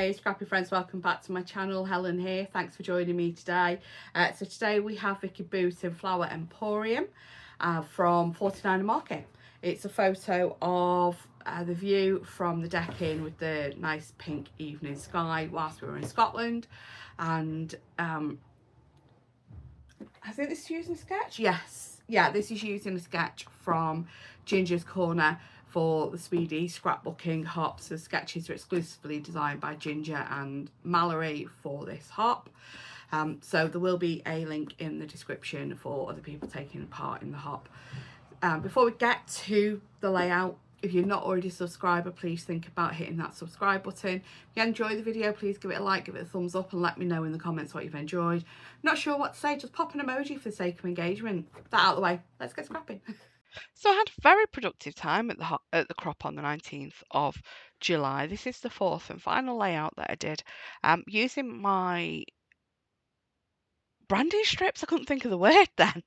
Hey Scrappy friends, welcome back to my channel. Helen here, thanks for joining me today. So today we have Vicky Booton Flower Emporium from 49 Market. It's a photo of the view from the deck in with the nice pink evening sky whilst we were in Scotland. And I think this is using a sketch. Yes, yeah, this is using a sketch from Ginger's Corner for the Speedy Scrapbooking hops. The sketches are exclusively designed by Ginger and Mallory for this hop. So there will be a link in the description for other people taking part in the hop. Before we get to the layout, if you're not already a subscriber, please think about hitting that subscribe button. If you enjoy the video, please give it a like, give it a thumbs up, and let me know in the comments what you've enjoyed. Not sure what to say, just pop an emoji for the sake of engagement. That out of the way, let's get scrapping. So I had a very productive time at the crop on the 19th of July. This is the fourth and final layout that I did using my branding strips. I couldn't think of the word then.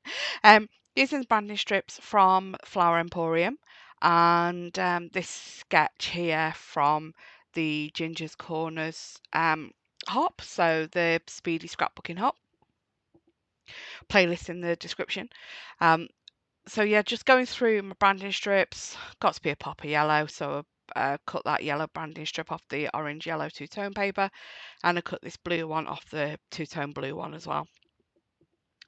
Using the branding strips from Flower Emporium and this sketch here from the Ginger's Corners hop, so the Speedy Scrapbooking hop. Playlist in the description. So yeah, just going through my branding strips, got to be a pop of yellow, so I cut that yellow branding strip off the orange yellow two-tone paper, and I cut this blue one off the two-tone blue one as well.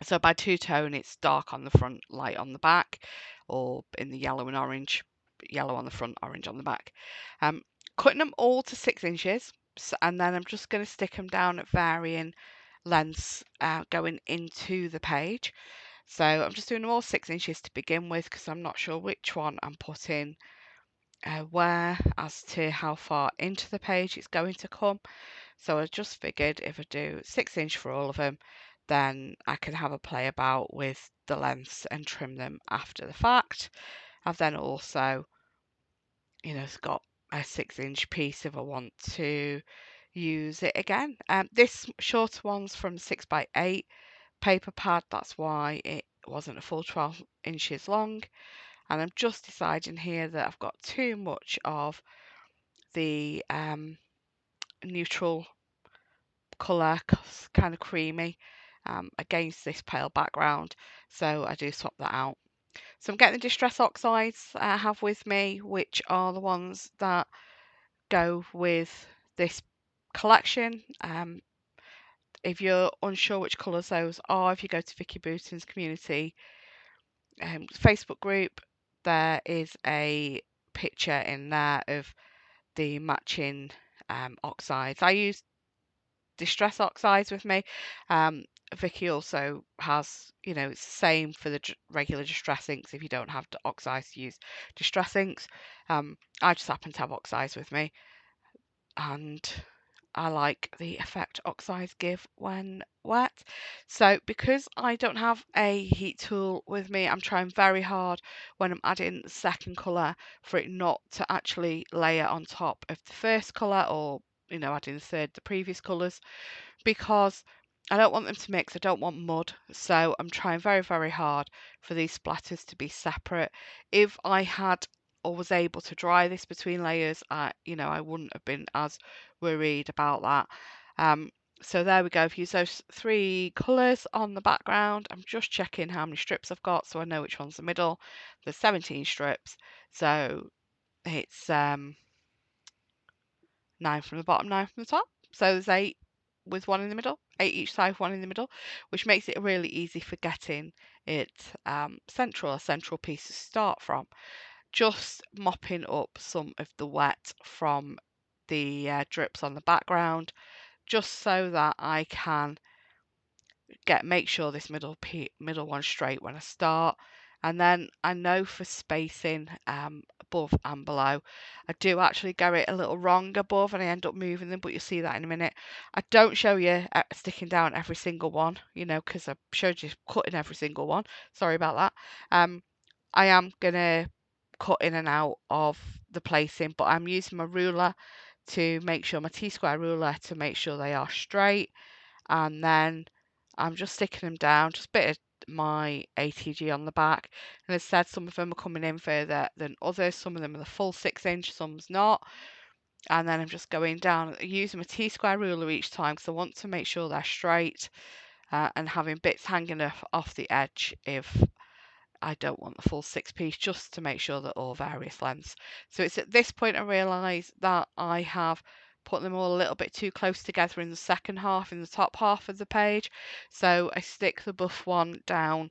So by two-tone, it's dark on the front, light on the back, or in the yellow and orange, yellow on the front, orange on the back. Cutting them all to 6 inches, and then I'm just going to stick them down at varying lengths going into the page. So I'm just doing them all 6 inches to begin with because I'm not sure which one I'm putting where as to how far into the page it's going to come. So I just figured if I do 6 inch for all of them, then I can have a play about with the lengths and trim them after the fact. I've then also, got a 6 inch piece if I want to use it again. This shorter one's from 6x8 paper pad, that's why it wasn't a full 12 inches long. And I'm just deciding here that I've got too much of the neutral colour, kind of creamy, against this pale background, so I do swap that out. So I'm getting the Distress Oxides I have with me, which are the ones that go with this collection. If you're unsure which colours those are, if you go to Vicky Booton's community Facebook group, there is a picture in there of the matching oxides. I use Distress Oxides with me. Vicky also has, it's the same for the regular Distress inks. If you don't have oxides, use Distress inks. I just happen to have oxides with me, and I like the effect oxides give when wet. So because I don't have a heat tool with me, I'm trying very hard when I'm adding the second colour for it not to actually layer on top of the first colour, or adding the third, the previous colours, because I don't want them to mix. I don't want mud. So I'm trying very, very hard for these splatters to be separate. If I had or was able to dry this between layers, I wouldn't have been as worried about that. So there we go. I've used those 3 colours on the background. I'm just checking how many strips I've got so I know which one's the middle. There's 17 strips. So it's 9 from the bottom, 9 from the top. So there's 8 with 1 in the middle, 8 each side, 1 in the middle, which makes it really easy for getting it a central piece to start from. Just mopping up some of the wet from the drips on the background, just so that I can make sure this middle one's straight when I start. And then I know for spacing above and below, I do actually get it a little wrong above and I end up moving them, but you'll see that in a minute. I don't show you sticking down every single one, because I showed you cutting every single one. Sorry about that. I am going to cut in and out of the placing, but I'm using my ruler to make sure, my T-square ruler, to make sure they are straight. And then I'm just sticking them down, just a bit of my ATG on the back. And as I said, some of them are coming in further than others. Some of them are the full 6 inch, some's not. and then I'm just going down using my T-square ruler each time because I want to make sure they're straight, and having bits hanging off the edge if I don't want the full 6-piece, just to make sure that all various lengths. So it's at this point I realise that I have put them all a little bit too close together in the second half, in the top half of the page. So I stick the buff one down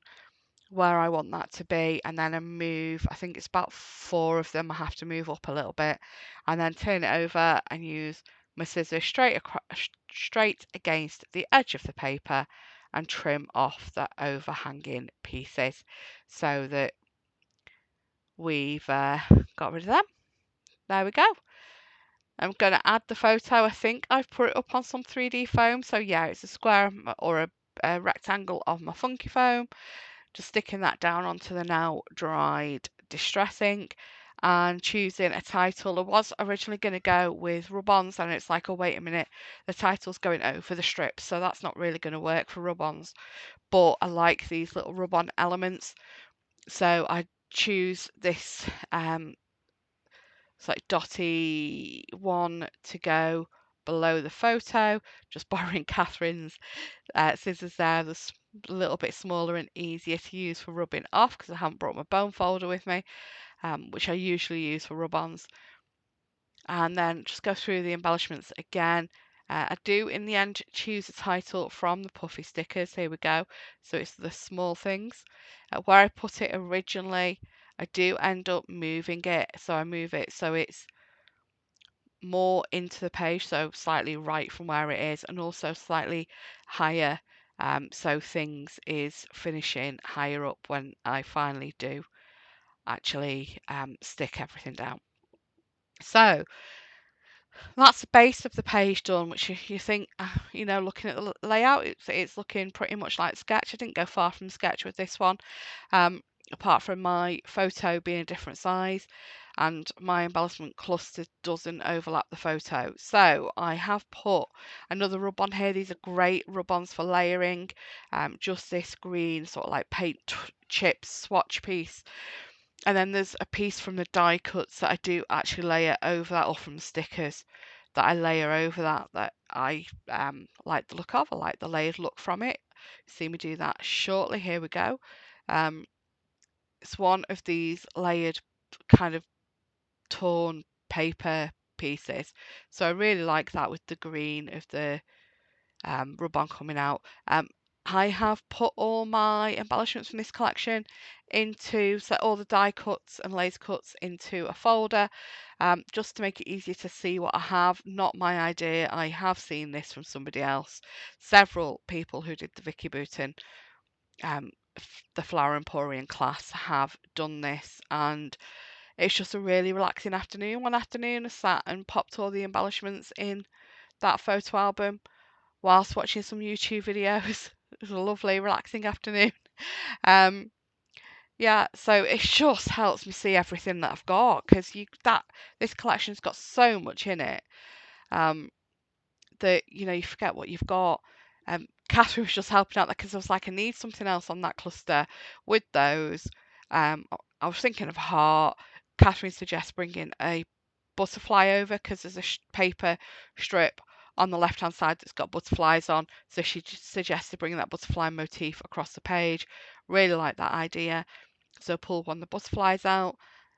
where I want that to be, and then I move, I think it's about 4 of them I have to move up a little bit, and then turn it over and use my scissors straight against the edge of the paper and trim off the overhanging pieces so that we've got rid of them. There we go. I'm going to add the photo. I think I've put it up on some 3D foam. So yeah, it's a square or a rectangle of my funky foam. Just sticking that down onto the now dried distress ink and choosing a title. I was originally going to go with rub-ons, and it's like, oh, wait a minute, the title's going over the strips, so that's not really going to work for rub-ons. But I like these little rub-on elements, so I choose this it's like dotty one to go below the photo, just borrowing Catherine's scissors there. There's a little bit smaller and easier to use for rubbing off because I haven't brought my bone folder with me, which I usually use for rub-ons. And then just go through the embellishments again. I do in the end choose a title from the puffy stickers. Here we go. So it's the small things. Where I put it originally, I do end up moving it. So I move it so it's more into the page, so slightly right from where it is, and also slightly higher, so things is finishing higher up when I finally do actually stick everything down. So that's the base of the page done, which you think, looking at the layout, it's looking pretty much like sketch. I didn't go far from sketch with this one, apart from my photo being a different size, and my embellishment cluster doesn't overlap the photo. So I have put another rub on here. These are great rub-ons for layering. Just this green sort of like paint chip swatch piece. And then there's a piece from the die cuts that I do actually layer over that, or from the stickers that I layer over that I like the look of. I like the layered look from it. See me do that shortly. Here we go. It's one of these layered kind of torn paper pieces. So I really like that with the green of the rub-on coming out. I have put all my embellishments from this collection into, so all the die cuts and laser cuts into a folder, just to make it easier to see what I have. Not my idea. I have seen this from somebody else. Several people who did the Vicky Boutin, the Flower Emporium class, have done this, and it's just a really relaxing afternoon. One afternoon I sat and popped all the embellishments in that photo album whilst watching some YouTube videos. It was a lovely, relaxing afternoon. Yeah, so it just helps me see everything that I've got, because this collection's got so much in it, that you forget what you've got. Catherine was just helping out there because I was like, I need something else on that cluster with those. I was thinking of heart. Catherine suggests bringing a butterfly over because there's a paper strip on the left hand side that's got butterflies on, so she just suggested bringing that butterfly motif across the page. Really like that idea, so pull one of the butterflies out.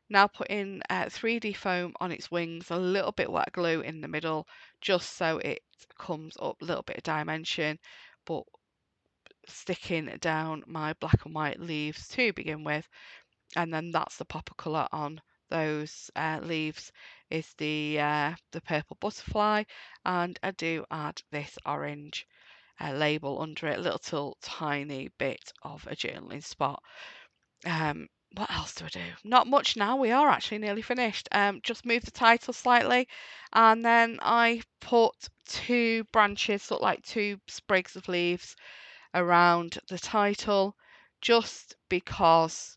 Now put in 3D foam on its wings, a little bit wet glue in the middle, just so it comes up a little bit of dimension, but sticking down my black and white leaves to begin with, and then that's the popper colour on those leaves is the purple butterfly, and I do add this orange label under it, a little tiny bit of a journaling spot. What else do I do? Not much now. We are actually nearly finished. Just move the title slightly, and then I put 2 branches, sort of like 2 sprigs of leaves around the title, just because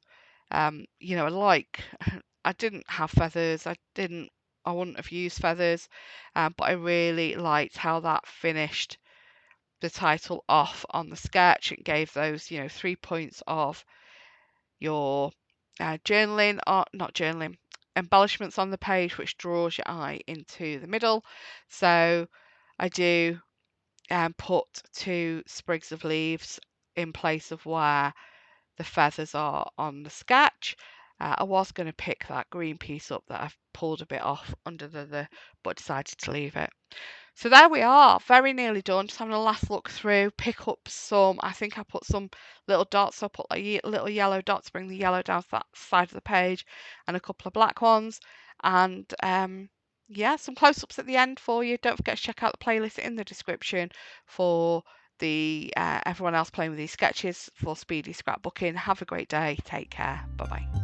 I like I didn't have feathers. I wouldn't have used feathers, but I really liked how that finished the title off on the sketch. It gave those 3 points of your journaling, or not journaling, embellishments on the page which draws your eye into the middle. So I do put 2 sprigs of leaves in place of where the feathers are on the sketch. I was going to pick that green piece up that I've pulled a bit off under but decided to leave it. So there we are, very nearly done. Just having a last look through, pick up some, I think I put some little dots, I put like little yellow dots, bring the yellow down to that side of the page, and a couple of black ones. And yeah, some close-ups at the end for you. Don't forget to check out the playlist in the description for the everyone else playing with these sketches for Speedy Scrapbooking. Have a great day. Take care. Bye-bye.